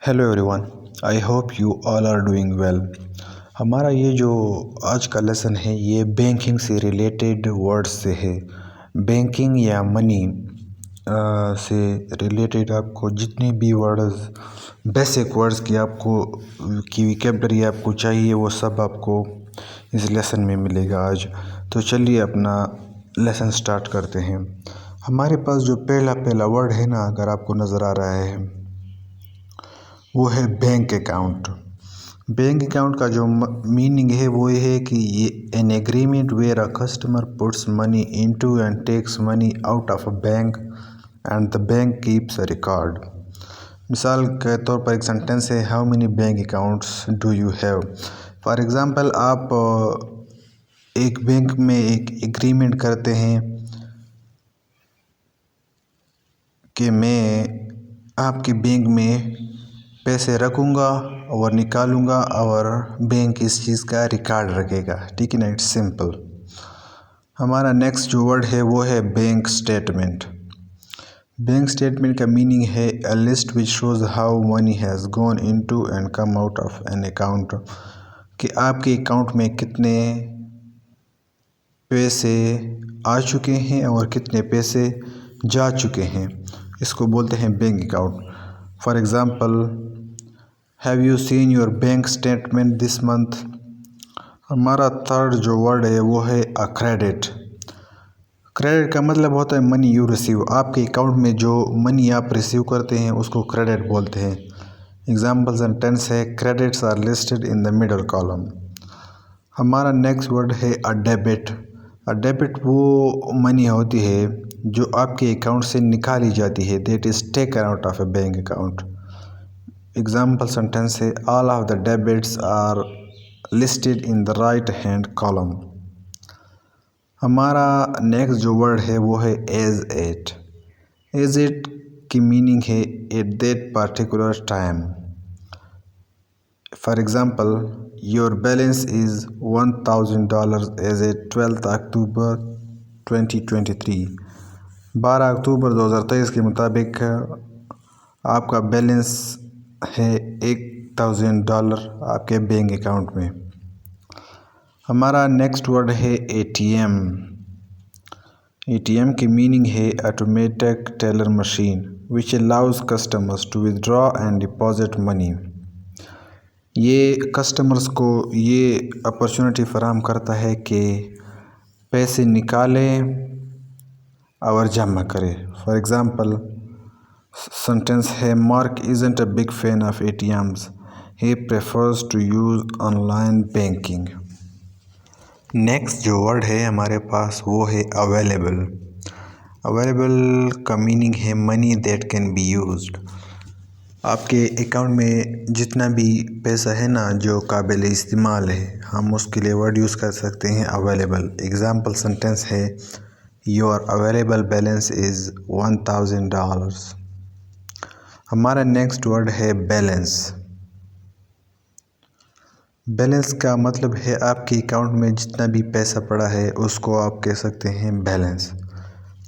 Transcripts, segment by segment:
Hello everyone, I hope you all are doing well. हमारा ये जो आज का लेसन है ये बैंकिंग से रिलेटेड वर्ड्स से है। बैंकिंग या मनी से रिलेटेड आपको जितने भी वर्ड्स बेसिक वर्ड्स की वोकैबुलरी आपको चाहिए वो सब आपको इस लेसन में मिलेगा आज। तो चलिए अपना लेसन स्टार्ट करते हैं। हमारे पास जो पहला वर्ड है ना, अगर आपको नज़र आ रहा है वो है बैंक अकाउंट। बैंक अकाउंट का जो मीनिंग है वो ये है कि ये an agreement where a customer puts money into and takes money out of a bank and the bank keeps a record. मिसाल के तौर पर एक सेंटेंस है, how many bank accounts do you have. For example आप एक bank में एक एग्रीमेंट करते हैं कि मैं आपके बैंक में पैसे रखूँगा और निकालूँगा और बैंक इस चीज़ का रिकॉर्ड रखेगा। ठीक है ना, इट्स सिंपल। हमारा नेक्स्ट जो वर्ड है वो है बैंक स्टेटमेंट। बैंक स्टेटमेंट का मीनिंग है a list which shows how many has gone into and come out of an account, कि आपके अकाउंट में कितने पैसे आ चुके हैं और कितने पैसे जा चुके हैं। इसको बोलते हैं bank account. For example, have you seen your bank statement this month. हमारा थर्ड जो वर्ड है वो है अ क्रेडिट। क्रेडिट का मतलब होता है मनी यू रिसीव। आपके अकाउंट में जो मनी आप रिसीव करते हैं उसको क्रेडिट बोलते हैं। एग्जाम्पल सेंटेंस है, credits are listed in the middle column. हमारा नेक्स्ट वर्ड है अ डेबिट। अ डेबिट वो मनी होती है जो आपके अकाउंट से निकाली जाती है, that is taken out of a bank account. Example sentence है, all of the debits are listed in the right hand column. हमारा नेक्स्ट जो वर्ड है वो है एज एट। एज एट की मीनिंग है at that particular time. For example, your balance is $1000 as a 12 अक्टूबर 2023। 12 अक्टूबर 2023 के मुताबिक आपका बैलेंस है $1000 आपके बैंक अकाउंट में। हमारा नेक्स्ट वर्ड है एटीएम। एटीएम की मीनिंग है automatic teller machine which allows customers to withdraw and deposit money. ये कस्टमर्स को ये अपॉर्चुनिटी फराहम करता है कि पैसे निकालें और जमा करें। फॉर एग्ज़ाम्पल सेंटेंस है, Mark isn't a big fan of ATMs, he prefers to use online banking. Next जो वर्ड है हमारे पास वो है अवेलेबल। अवेलेबल का मीनिंग है money that can be used. आपके अकाउंट में जितना भी पैसा है ना जो काबिल इस्तेमाल है, हम उसके लिए वर्ड यूज़ कर सकते हैं अवेलेबल। एग्ज़ाम्पल सेंटेंस है, योर अवेलेबल बैलेंस इज़ $1000। हमारा नेक्स्ट वर्ड है बैलेंस। बैलेंस का मतलब है आपके अकाउंट में जितना भी पैसा पड़ा है उसको आप कह सकते हैं balance.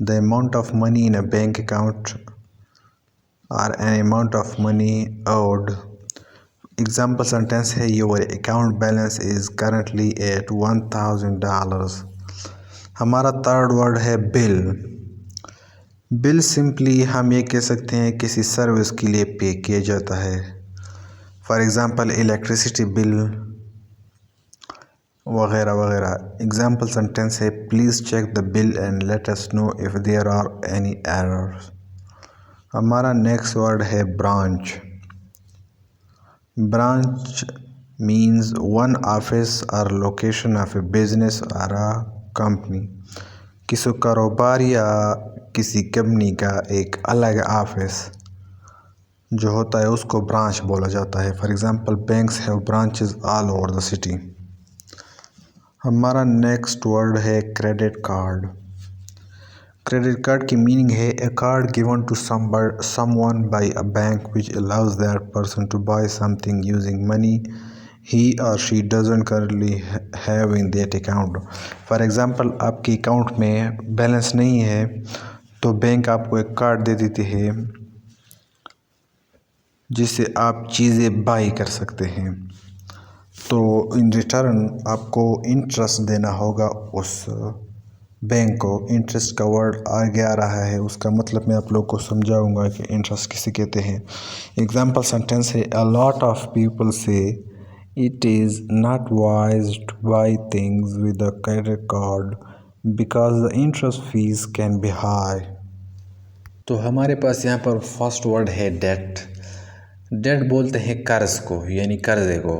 The amount of money in a bank account और an amount of money owed. Example sentence है, your account balance is currently at $1000। हमारा थर्ड वर्ड है बिल। बिल सिंपली हम ये कह सकते हैं किसी सर्विस के लिए पे किया जाता है। फॉर एग्ज़ाम्पल इलेक्ट्रिसिटी बिल वगैरह वगैरह। एग्जाम्पल सेंटेंस है, please check the bill and let us know if there are any errors. हमारा नेक्स्ट वर्ड है branch. Branch means one office और लोकेशन ऑफ ए बिजनेस और अ कंपनी। किसी कारोबार या किसी कंपनी का एक अलग ऑफिस जो होता है उसको ब्रांच बोला जाता है। For example, banks have branches all over the city. हमारा नेक्स्ट वर्ड है क्रेडिट कार्ड। क्रेडिट कार्ड की मीनिंग है a card given to someone by a bank which allows that person to buy something using money he और she doesn't currently have in that account. For example, आपके account में balance नहीं है तो bank आपको एक card दे देती है जिससे आप चीज़ें बाई कर सकते हैं। तो इन रिटर्न आपको इंटरेस्ट देना होगा उस बैंक को। इंटरेस्ट का वर्ड आगे आ रहा है, उसका मतलब मैं आप लोग को समझाऊंगा कि इंटरेस्ट किसे कहते हैं। एग्जाम्पल सेंटेंस है, a lot of people say it is not wise to buy things with a credit card because the interest fees can be high. तो हमारे पास यहाँ पर फर्स्ट वर्ड है डेट। डेट बोलते हैं कर्ज को, यानी कर्जे को।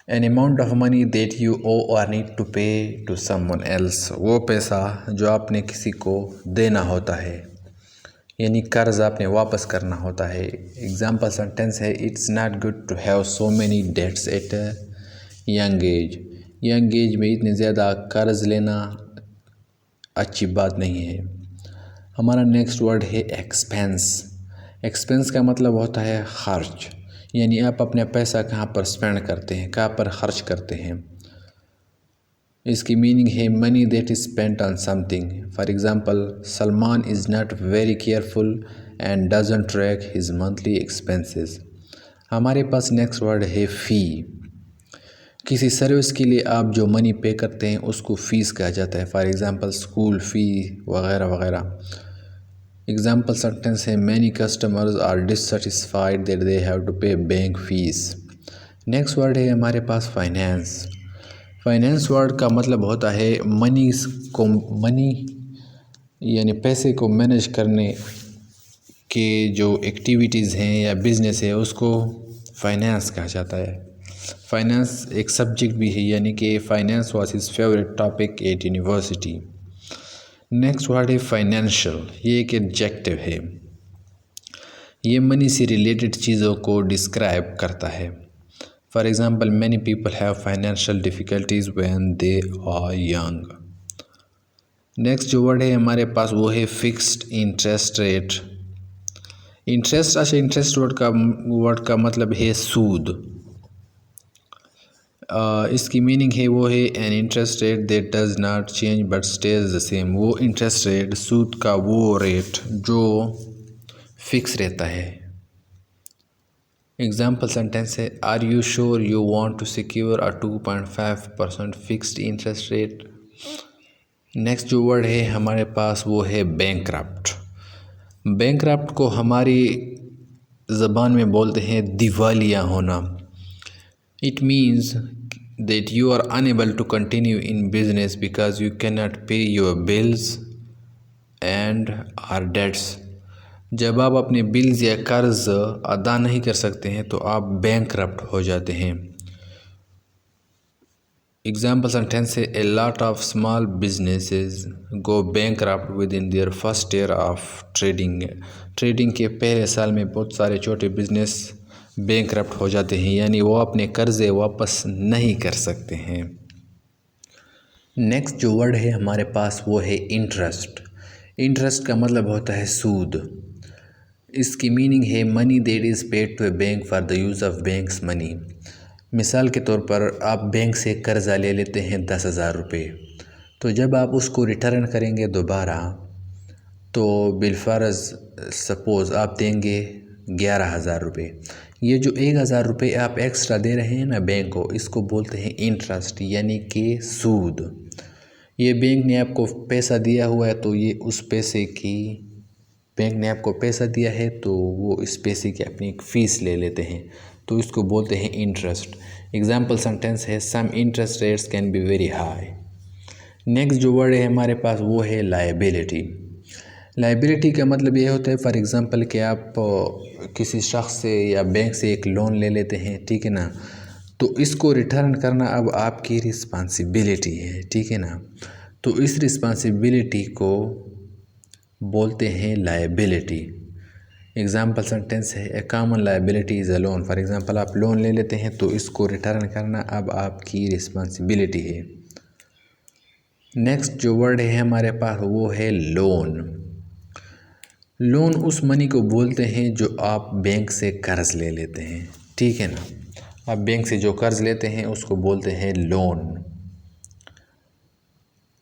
An amount of money that you owe और need to pay to someone else, वो पैसा जो आपने किसी को देना होता है, यानी कर्ज आपने वापस करना होता है। एग्जाम्पल सेंटेंस है, it's not good to have so many debts at young age. Young age में इतने ज़्यादा कर्ज लेना अच्छी बात नहीं है। हमारा नेक्स्ट वर्ड है एक्सपेंस। एक्सपेंस का मतलब होता है खर्च, यानी आप अपने पैसा कहाँ पर स्पेंड करते हैं, कहाँ पर खर्च करते हैं। इसकी मीनिंग है money that is spent on something. For example, Salman is not very careful and doesn't track his monthly expenses. हमारे पास नेक्स्ट वर्ड है फ़ी। किसी सर्विस के लिए आप जो मनी पे करते हैं उसको फ़ीस कहा जाता है। फॉर एग्ज़ाम्पल, स्कूल फ़ी वगैरह वगैरह। एग्जाम्पल सेंटेंस है, many customers are dissatisfied that they have to pay bank fees. Next word है हमारे पास फाइनेंस। फाइनेंस वर्ड का मतलब होता है मनी यानी पैसे को मैनेज करने के जो एक्टिविटीज़ हैं या बिजनेस है उसको फाइनेंस कहा जाता है। फाइनेंस एक सब्जेक्ट भी है, यानी कि finance was his favourite topic at university. Next word है फाइनेंशियल। ये एक एडजेक्टिव है, ये मनी से रिलेटेड चीज़ों को डिस्क्राइब करता है। For example, many people have financial difficulties when they are young. Next जो वर्ड है हमारे पास वो है fixed interest rate. Interest word का मतलब है सूद। इसकी मीनिंग है वो है an interest rate that does not change but stays the same. वो इंटरेस्ट रेट, सूद का वो रेट जो फिक्स रहता है। एग्जाम्पल सेंटेंस है, are you sure you want to secure a 2.5% fixed interest rate. Next जो वर्ड है हमारे पास वो है बैंकरप्ट। बैंकरप्ट को हमारी ज़बान में बोलते हैं दिवालिया होना। It means that you are unable to continue in business because you cannot pay your bills and our debts। जब आप अपने बिल्स या कर्ज अदा नहीं कर सकते हैं तो आप बैंकरप्ट हो जाते हैं। एग्जाम्पल सेंटेंस है, ए lot of small businesses go bankrupt with in their first year of trading. Trading के पहले साल में बहुत सारे छोटे बिजनेस बैंकरप्ट हो जाते हैं, यानी वो अपने कर्ज़े वापस नहीं कर सकते हैं। नेक्स्ट जो वर्ड है हमारे पास वो है इंटरेस्ट। इंटरेस्ट का मतलब होता है सूद। इसकी मीनिंग है money that is paid to a bank for the use of bank's money. मिसाल के तौर पर आप बैंक से कर्ज़ा ले लेते हैं 10,000 रुपये, तो जब आप उसको रिटर्न करेंगे दोबारा तो बिलफर्ज सपोज़ आप देंगे 11,000 रुपये। ये जो 1,000 रुपये आप एक्स्ट्रा दे रहे हैं ना बैंक को, इसको बोलते हैं इंटरेस्ट, यानी कि सूद। ये बैंक ने आपको पैसा दिया हुआ है तो ये उस पैसे की, बैंक ने आपको पैसा दिया है तो वो इस पैसे की अपनी एक फ़ीस ले लेते हैं, तो इसको बोलते हैं इंटरेस्ट। एग्जाम्पल सेंटेंस है, some interest rates can be very high. Next जो वर्ड है हमारे पास वो है लायबिलिटी। लायबिलिटी का मतलब ये होता है, फॉर एग्ज़ाम्पल कि आप किसी शख्स से या बैंक से एक लोन ले लेते हैं, ठीक है ना, तो इसको रिटर्न करना अब आपकी रिस्पॉन्सिबिलिटी है, ठीक है ना। तो इस रिस्पॉन्सिबिलिटी को बोलते हैं लायबिलिटी। एग्जाम्पल सेंटेंस है, a common liability is a loan. For example, आप लोन ले लेते हैं तो इसको रिटर्न करना अब आपकी रिस्पॉन्सिबिलिटी है। नेक्स्ट जो वर्ड है हमारे पास वो है लोन। लोन उस मनी को बोलते हैं जो आप बैंक से कर्ज ले लेते हैं, ठीक है ना। आप बैंक से जो कर्ज लेते हैं उसको बोलते हैं लोन।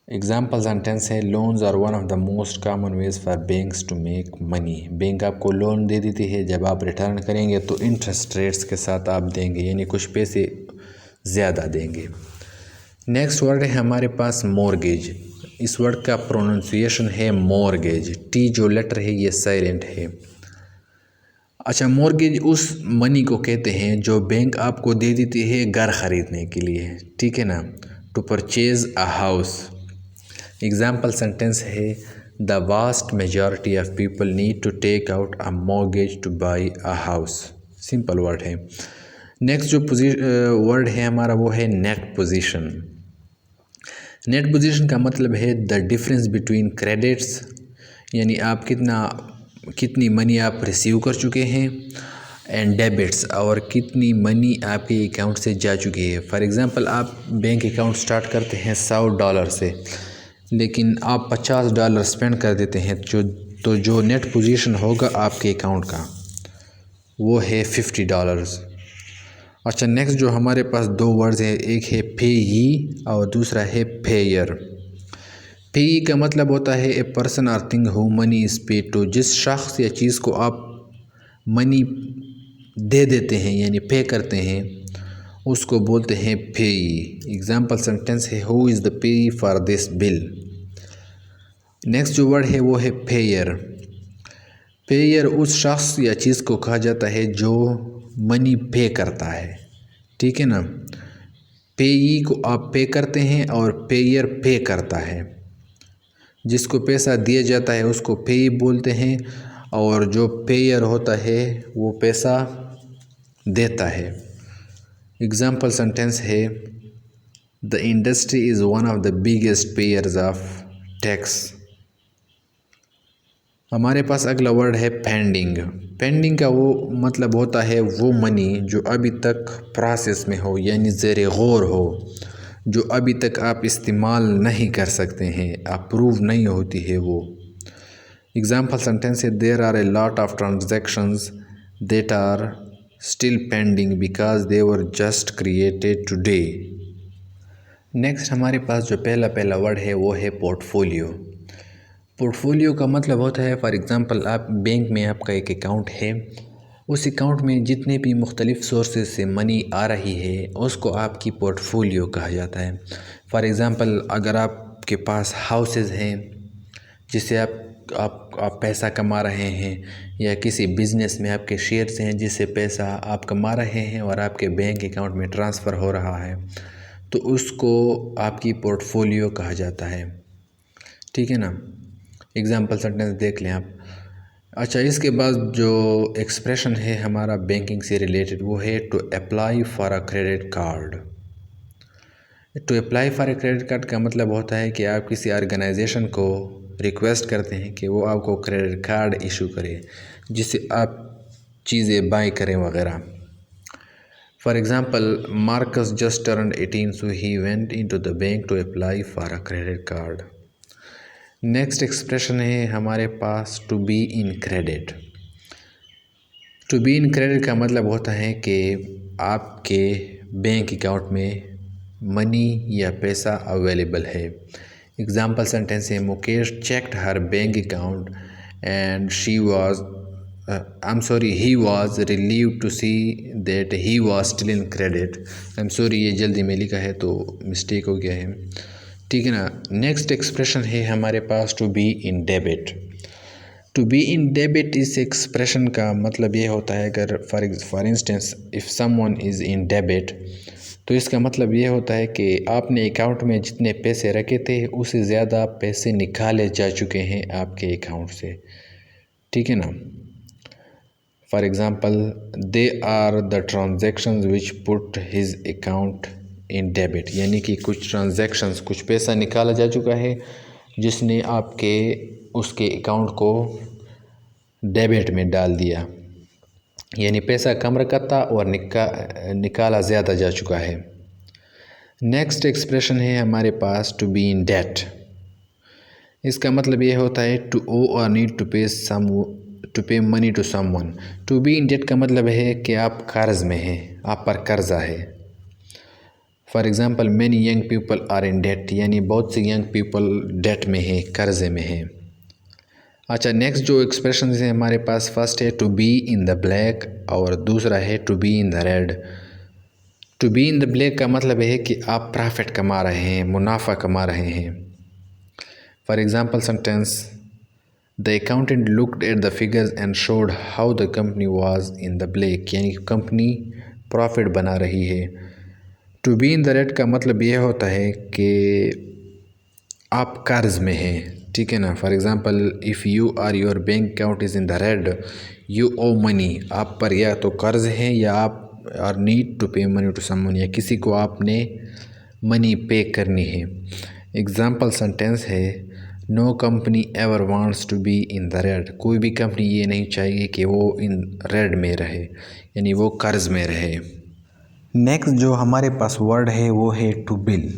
एग्जाम्पल सेंटेंस है loans are one of the most common ways for banks to make money. Bank आपको लोन दे देती है, जब आप रिटर्न करेंगे तो इंटरेस्ट रेट्स के साथ आप देंगे, यानी कुछ पैसे ज़्यादा देंगे। नेक्स्ट वर्ड है हमारे पास मॉर्गेज। इस वर्ड का प्रोनाउंसिएशन है मॉर्गेज। टी जो लेटर है ये साइलेंट है। अच्छा, मॉर्गेज उस मनी को कहते हैं जो बैंक आपको दे देती है घर ख़रीदने के लिए, ठीक है ना, to purchase a house. Example sentence है the vast majority of people need to take out a mortgage to buy a house. Simple word है। नेक्स्ट जो वर्ड है हमारा वो है नेट पोजीशन। नेट पोजीशन का मतलब है द डिफरेंस बिटवीन क्रेडिट्स, यानी आप कितनी मनी आप रिसीव कर चुके हैं, एंड डेबिट्स, और कितनी मनी आपके अकाउंट से जा चुकी है। फॉर एग्ज़ाम्पल आप बैंक अकाउंट स्टार्ट करते हैं $100 से, लेकिन आप $50 स्पेंड कर देते हैं, तो जो नेट पोजीशन होगा आपके अकाउंट का वो है $50। अच्छा, नेक्स्ट जो हमारे पास दो वर्ड्स हैं, एक है पेयी और दूसरा है पेयर। पेयी का मतलब होता है ए पर्सन और thing who money is paid to. जिस शख्स या चीज़ को आप मनी दे देते हैं यानी पे करते हैं, उसको बोलते हैं पेयी। एग्जाम्पल सेंटेंस है who is the payee for this bill. Next जो वर्ड है वो है पेयर। पेयर उस शख्स या चीज़ को कहा जाता है जो मनी पे करता है, ठीक है ना। पेयी को आप पे करते हैं और पेयर पे करता है। जिसको पैसा दिया जाता है उसको पेयी बोलते हैं, और जो पेयर होता है वो पैसा देता है। एग्जाम्पल सेंटेंस है the industry is one of the biggest pairs of tax. हमारे पास अगला वर्ड है पेंडिंग। पेंडिंग का वो मतलब होता है वो मनी जो अभी तक प्रोसेस में हो, यानी ज़ेरे गौर हो, जो अभी तक आप इस्तेमाल नहीं कर सकते हैं, अप्रूव नहीं होती है वो। एग्जाम्पल सेंटेंस है there are a lot of transactions that are still pending because they were just created today. Next हमारे पास जो पहला वर्ड है वो है पोर्टफोलियो। पोर्टफोलियो का मतलब होता है फॉर एग्ज़ाम्पल आप बैंक में आपका एक अकाउंट है, उस अकाउंट में जितने भी मुख्तलिफ़ सोर्सेज से मनी आ रही है उसको आपकी पोर्टफोलियो कहा जाता है। फॉर एग्ज़ाम्पल अगर आपके पास हाउसेज हैं जिससे आप पैसा कमा रहे हैं, या किसी बिज़नेस में आपके शेयर्स हैं जिससे पैसा आप कमा रहे हैं और आपके बैंक अकाउंट में ट्रांसफ़र हो रहा है, तो उसको आपकी पोर्टफोलियो कहा जाता है, ठीक है ना। एग्जाम्पल सेंटेंस देख लें आप। अच्छा, इसके बाद जो एक्सप्रेशन है हमारा बैंकिंग से रिलेटेड वो है to apply for a credit card. To apply for a credit card का मतलब होता है कि आप किसी ऑर्गेनाइजेशन को रिक्वेस्ट करते हैं कि वो आपको क्रेडिट कार्ड इशू करे जिससे आप चीज़ें बाय करें वगैरह। For example Marcus just turned 18 so he went into the bank to apply for a credit card. Next expression है हमारे पास to be in credit. To be in credit का मतलब होता है कि आपके बैंक अकाउंट में मनी या पैसा अवेलेबल है। एग्जाम्पल सेंटेंस है Mukesh checked her bank account and he was relieved to see that he was still in credit. ये जल्दी में लिखा है तो मिस्टेक हो गया है, ठीक है ना। नेक्स्ट एक्सप्रेशन है हमारे पास to be in debit. To be in debit इस एक्सप्रेशन का मतलब ये होता है अगर for instance if someone is in debit, तो इसका मतलब ये होता है कि आपने अकाउंट में जितने पैसे रखे थे उससे ज़्यादा पैसे निकाले जा चुके हैं आपके अकाउंट से, ठीक है ना। For example they are the transactions which put his account in debit, यानी कि कुछ ट्रांजैक्शंस, कुछ पैसा निकाला जा चुका है जिसने आपके उसके अकाउंट को डेबिट में डाल दिया, यानी पैसा कम रखा था और निकाला ज़्यादा जा चुका है। नेक्स्ट एक्सप्रेशन है हमारे पास टू बी इन डेट। इसका मतलब ये होता है टू ओ और need to pay money to someone. To be in debt का मतलब है कि आप कर्ज में हैं, आप पर कर्जा है। For example many young people are in debt, यानी बहुत से यंग पीपल डेट में हैं, कर्जे में हैं। अच्छा, नेक्स्ट जो एक्सप्रेशन है हमारे पास, फर्स्ट है to be in the black और दूसरा है to be in the red. To be in the black का मतलब है कि आप प्रॉफिट कमा रहे हैं, मुनाफा कमा रहे हैं। For example sentence, the accountant looked at the figures and showed how the company was in the black, यानी कंपनी प्रॉफिट बना रही है। To be in the red का मतलब यह होता है कि आप कर्ज में हैं, ठीक है ना। For example, if you are your bank account is in the red, you owe money, आप पर या तो कर्ज है या आप are need to pay money to someone, या किसी को आपने मनी पे करनी है। एग्ज़ाम्पल सेंटेंस है, no company ever wants to be in the red, कोई भी कंपनी ये नहीं चाहिए कि वो इन रेड में रहे, यानी वो कर्ज में रहे। नेक्स्ट जो हमारे पास वर्ड है वो है टू बिल।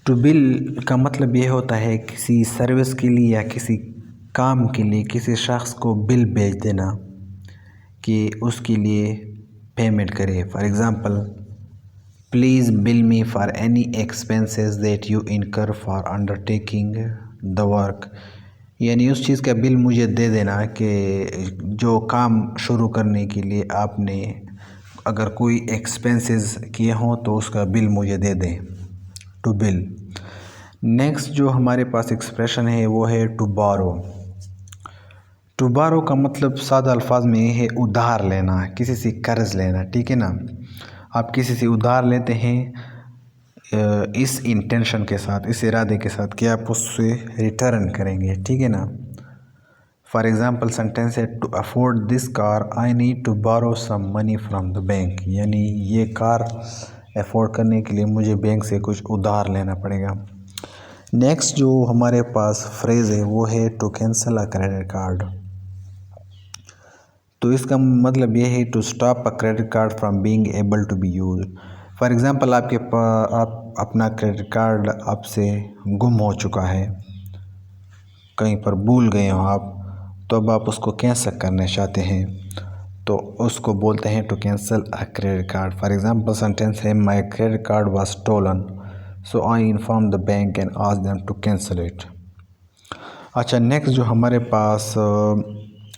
टू बिल का मतलब ये होता है किसी सर्विस के लिए या किसी काम के लिए किसी शख्स को बिल भेज देना कि उसके लिए पेमेंट करे। For example, please bill me for any expenses that you इनकर फॉर अंडरटेकिंग द वर्क, यानी उस चीज़ का बिल मुझे दे देना कि जो काम शुरू करने के लिए आपने अगर कोई एक्सपेंसेस किए हों तो उसका बिल मुझे दे दें। To bill. नेक्स्ट जो हमारे पास एक्सप्रेशन है वो है टू बारो। टू बारो का मतलब सादा अल्फाज में है उधार लेना, किसी से कर्ज लेना, ठीक है ना। आप किसी से उधार लेते हैं इस इंटेंशन के साथ, इस इरादे के साथ कि आप उससे रिटर्न करेंगे, ठीक है ना। फॉर एग्ज़ाम्पल सेंटेंस है, to afford this car I need to borrow some money from the bank, यानी ये कार अफोर्ड करने के लिए मुझे बैंक से कुछ उधार लेना पड़ेगा। नेक्स्ट जो हमारे पास फ्रेज़ है वो है to cancel a credit card. तो इसका मतलब ये है to stop a credit card from being able to be use. For example, आप अपना क्रेडिट कार्ड आपसे गुम हो चुका है, कहीं पर भूल गए हो आप, तो अब आप उसको कैंसिल करना चाहते हैं तो उसको बोलते हैं to cancel a credit card. For example sentence है, my credit card was stolen so I inform the bank and ask them to cancel it. अच्छा, नेक्स्ट जो हमारे पास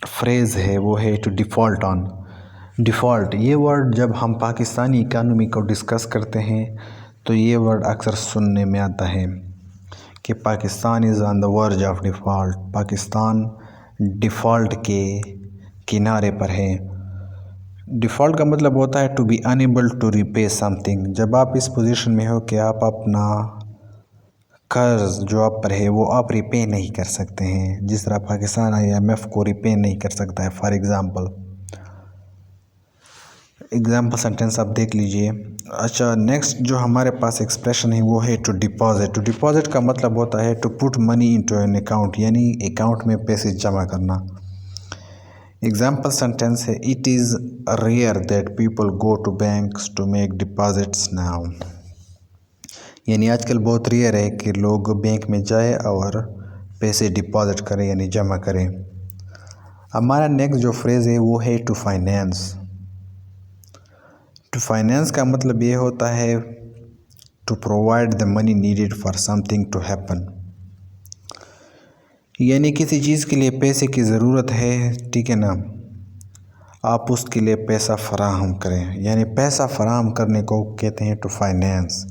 फ्रेज़ है वो है टू डिफ़ॉल्ट ऑन। डिफ़ॉल्ट ये वर्ड जब हम पाकिस्तानी इकानमी को डिस्कस करते हैं तो ये वर्ड अक्सर सुनने में आता है कि Pakistan is on the verge of default, Pakistan default के किनारे पर है। डिफ़ॉल्ट का मतलब होता है to be unable to repay something, जब आप इस पोजीशन में हो कि आप अपना कर्ज जो आप पर है वो आप रिपे नहीं कर सकते हैं, जिस तरह पाकिस्तान IMF को रिपे नहीं कर सकता है। फॉर एग्ज़ाम्पल सेंटेंस आप देख लीजिए। अच्छा, नेक्स्ट जो हमारे पास एक्सप्रेशन है वो है टू डिपॉजिट। टू डिपॉजिट का मतलब होता है to put money into an account, यानी अकाउंट में पैसे जमा करना। एग्ज़ाम्पल सेंटेंस है, it is rare that people go to banks to make deposits now, यानी आजकल बहुत रेयर है कि लोग बैंक में जाए और पैसे डिपॉजिट करें यानी जमा करें। हमारा नेक्स्ट जो फ्रेज़ है वो है टू फाइनेंस। टू फाइनेंस का मतलब ये होता है to provide the money needed for something to happen, यानी किसी चीज़ के लिए पैसे की ज़रूरत है, ठीक है ना, आप उसके लिए पैसा फराहम करें, यानी पैसा फराहम करने को कहते हैं टू फाइनेंस।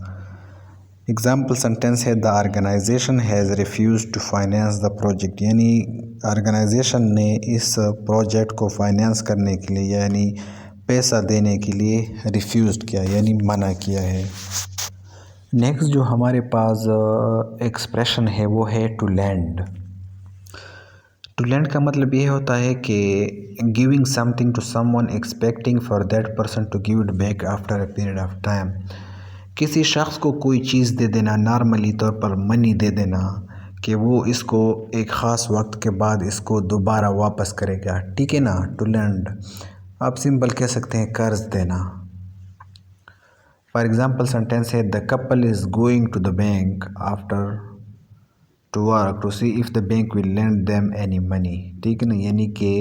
एग्ज़ाम्पल सेंटेंस है, the organisation has refuse to finance the project, यानी ऑर्गेनाइजेशन ने इस प्रोजेक्ट को फाइनेंस करने के लिए यानी पैसा देने के लिए रिफ्यूज़ किया यानी मना किया है। नेक्स्ट जो हमारे पास एक्सप्रेशन है वो है टू लैंड। टू लैंड का मतलब ये होता है कि giving something to someone expecting for that person to give it back after a period of time, किसी शख्स को कोई चीज़ दे देना, नॉर्मली तौर पर मनी दे देना कि वो इसको एक ख़ास वक्त के बाद इसको दोबारा वापस करेगा, ठीक है ना। टू लैंड आप सिंपल कह सकते हैं कर्ज देना। फॉर एग्ज़ाम्पल सेंटेंस है, the couple is going to the bank after to work to see if the bank will lend them any money, ठीक है ना, यानी कि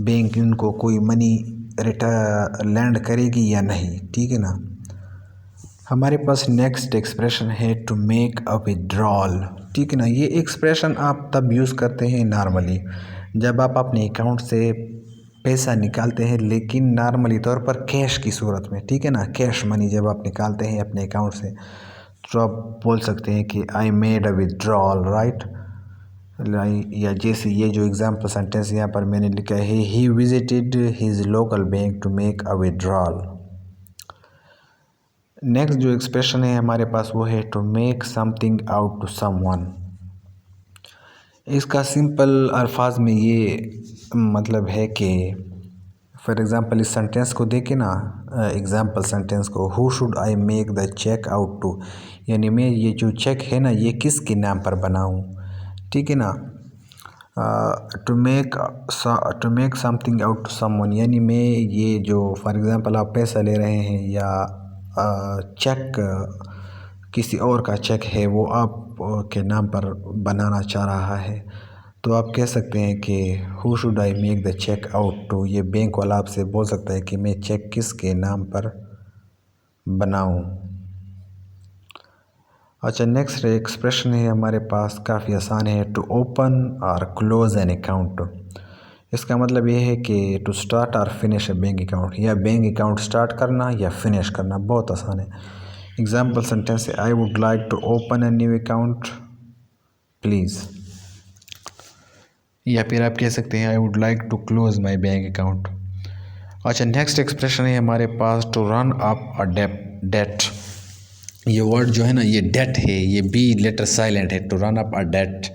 बैंक उनको कोई मनी लैंड करेगी या नहीं, ठीक है ना। हमारे पास नेक्स्ट एक्सप्रेशन है टू मेक अ विड्रॉल। ठीक है ना, ये एक्सप्रेशन आप तब यूज़ करते हैं नॉर्मली जब आप अपने अकाउंट से पैसा निकालते हैं, लेकिन नॉर्मली तौर पर कैश की सूरत में। ठीक है ना, कैश मनी जब आप निकालते हैं अपने अकाउंट से तो आप बोल सकते हैं कि I made a withdrawal, right. या जैसे ये जो एग्जाम्पल सेंटेंस यहाँ पर मैंने लिखा है, he visited his local bank to make a withdrawal. Next जो एक्सप्रेशन है हमारे पास वो है to make something out to someone. इसका सिंपल अल्फाज में ये मतलब है कि फॉर एग्ज़ाम्पल इस सेंटेंस को देखें ना, एग्ज़ाम्पल सेंटेंस को, who should I make the cheque out to, यानी मैं ये जो चेक है ना ये किसके नाम पर बनाऊँ। ठीक है ना, to make something out to someone, यानी मैं ये जो फॉर एग्ज़ाम्पल आप पैसा ले रहे हैं या चेक किसी और का चेक है वो आप के नाम पर बनाना चाह रहा है, तो आप कह सकते हैं कि who should I make the cheque out to. ये बैंक वाला आपसे बोल सकता है कि मैं चेक किसके नाम पर बनाऊं। अच्छा, नेक्स्ट एक्सप्रेशन है हमारे पास, काफ़ी आसान है, टू ओपन और क्लोज एन अकाउंट। इसका मतलब ये है कि टू स्टार्ट और फिनिश ए बैंक अकाउंट, या बैंक अकाउंट स्टार्ट करना या फिनिश करना, बहुत आसान है। एग्जाम्पल सेंटेंस है, I would like to open a new account please, या फिर आप कह सकते हैं I would like to close my bank account. अच्छा, नेक्स्ट एक्सप्रेशन है हमारे पास, to run up a debt. ये वर्ड जो है ना ये डेट है, ये बी लेटर साइलेंट है, to run up a debt.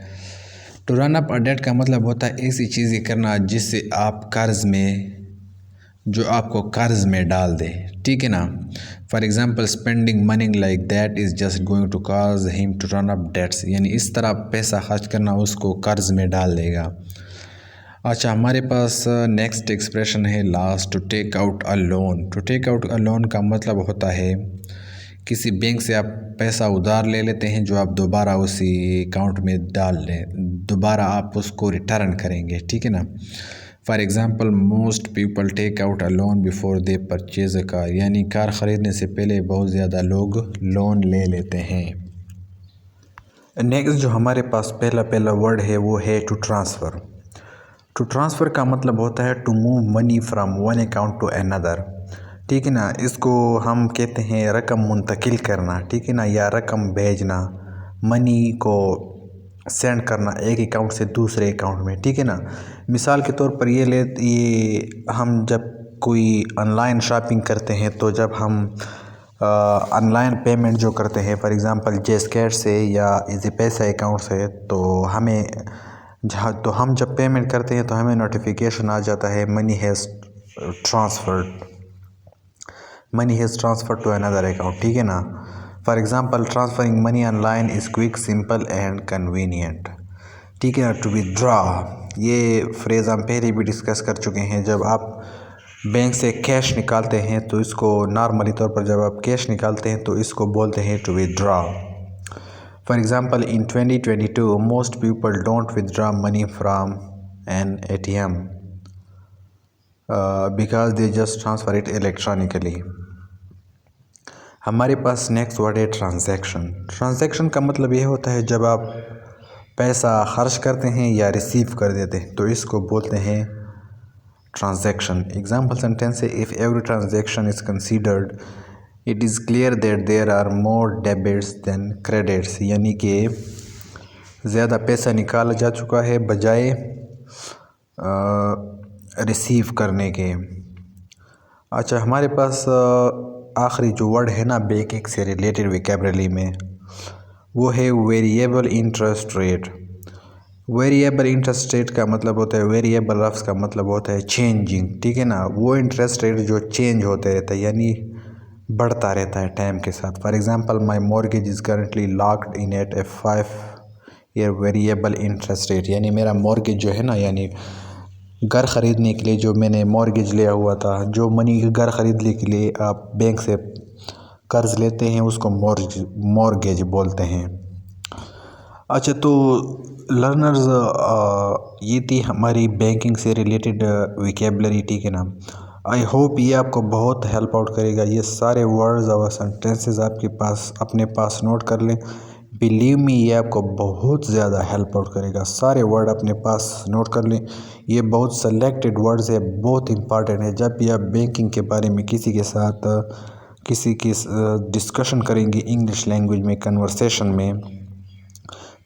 To run up a debt का मतलब होता है ऐसी चीज़ें करना जिससे आप कर्ज में, जो आपको कर्ज में डाल दे। ठीक है ना, for example spending money like that is just going to cause him to run up debts, यानी इस तरह पैसा खर्च करना उसको कर्ज में डाल देगा। अच्छा, हमारे पास नेक्स्ट एक्सप्रेशन है last, to take out a loan. To take out a loan का मतलब होता है किसी बैंक से आप पैसा उधार ले लेते हैं जो आप दोबारा उसी अकाउंट में डाल लें, दोबारा आप उसको रिटर्न करेंगे। ठीक है ना, for example most people take out a loan before they purchase a car, यानी कार ख़रीदने से पहले बहुत ज़्यादा लोग लोन ले लेते हैं। नेक्स्ट जो हमारे पास पहला वर्ड है वो है टू ट्रांसफ़र। टू ट्रांसफ़र का मतलब होता है to move money from one account to another. ठीक है ना, इसको हम कहते हैं रकम मुंतकिल करना। ठीक है ना, या रकम भेजना, मनी को सेंड करना एक अकाउंट से दूसरे अकाउंट में। ठीक है ना, मिसाल के तौर पर ये हम जब कोई ऑनलाइन शॉपिंग करते हैं तो जब हम ऑनलाइन पेमेंट जो करते हैं फॉर एग्ज़ाम्पल जेस्केट से या इजी पैसा अकाउंट से, तो हम जब पेमेंट करते हैं तो हमें नोटिफिकेशन आ जाता है money has transferred to another account. ठीक है ना, for example transferring money online is quick, simple and convenient. ठीक है ना, टू विथड्रॉ, ये फ्रेज़ हम पहले भी डिस्कस कर चुके हैं। जब आप बैंक से कैश निकालते हैं तो इसको नॉर्मली तौर पर जब आप कैश निकालते हैं तो इसको बोलते हैं to withdraw. For example in 2022 most people don't withdraw money from an ATM because they just transfer it electronically. हमारे पास नेक्स्ट वर्ड है ट्रांजैक्शन। ट्रांजैक्शन का मतलब ये होता है जब आप पैसा खर्च करते हैं या रिसीव कर देते हैं तो इसको बोलते हैं ट्रांजैक्शन। एग्जाम्पल सेंटेंस है, if every transaction is considered it is clear that there are more debits than credits, यानी कि ज़्यादा पैसा निकाला जा चुका है बजाय रिसीव करने के। अच्छा, हमारे पास आखिरी जो वर्ड है ना बैंकिंग से रिलेटेड वोकैबुलरी में वो है variable interest rate. Variable interest rate का मतलब होता है, वेरिएबल लफ्ज़ का मतलब होता है चेंजिंग। ठीक है ना, वो इंटरेस्ट रेट जो चेंज होते रहता है यानी बढ़ता रहता है टाइम के साथ। For example my mortgage is currently locked in at a 5-year variable interest rate, यानी मेरा मॉर्गेज जो है ना, यानी घर ख़रीदने के लिए जो मैंने मॉर्गेज लिया हुआ था, जो मनी घर ख़रीदने के लिए आप बैंक से कर्ज़ लेते हैं उसको मॉर्गेज बोलते हैं। अच्छा, तो लर्नर्स ये थी हमारी बैंकिंग से रिलेटेड वोकैबुलरी। ठीक है ना, आई होप ये आपको बहुत हेल्प आउट करेगा। ये सारे वर्ड्स और सेंटेंसेस आपके पास अपने पास नोट कर लें। बिलीव मी, ये आपको बहुत ज़्यादा हेल्प आउट करेगा। सारे वर्ड अपने पास नोट कर लें। ये बहुत सेलेक्टेड वर्ड्स है, बहुत इंपॉर्टेंट है। जब भी आप बैंकिंग के बारे में किसी के साथ किसी की डिस्कशन करेंगे इंग्लिश लैंग्वेज में, कन्वर्सेशन में,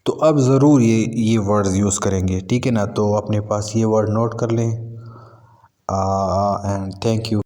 तो आप ज़रूर ये वर्ड्स यूज़ करेंगे, ठीक है ना। तो अपने पास ये वर्ड नोट कर लें। And thank you.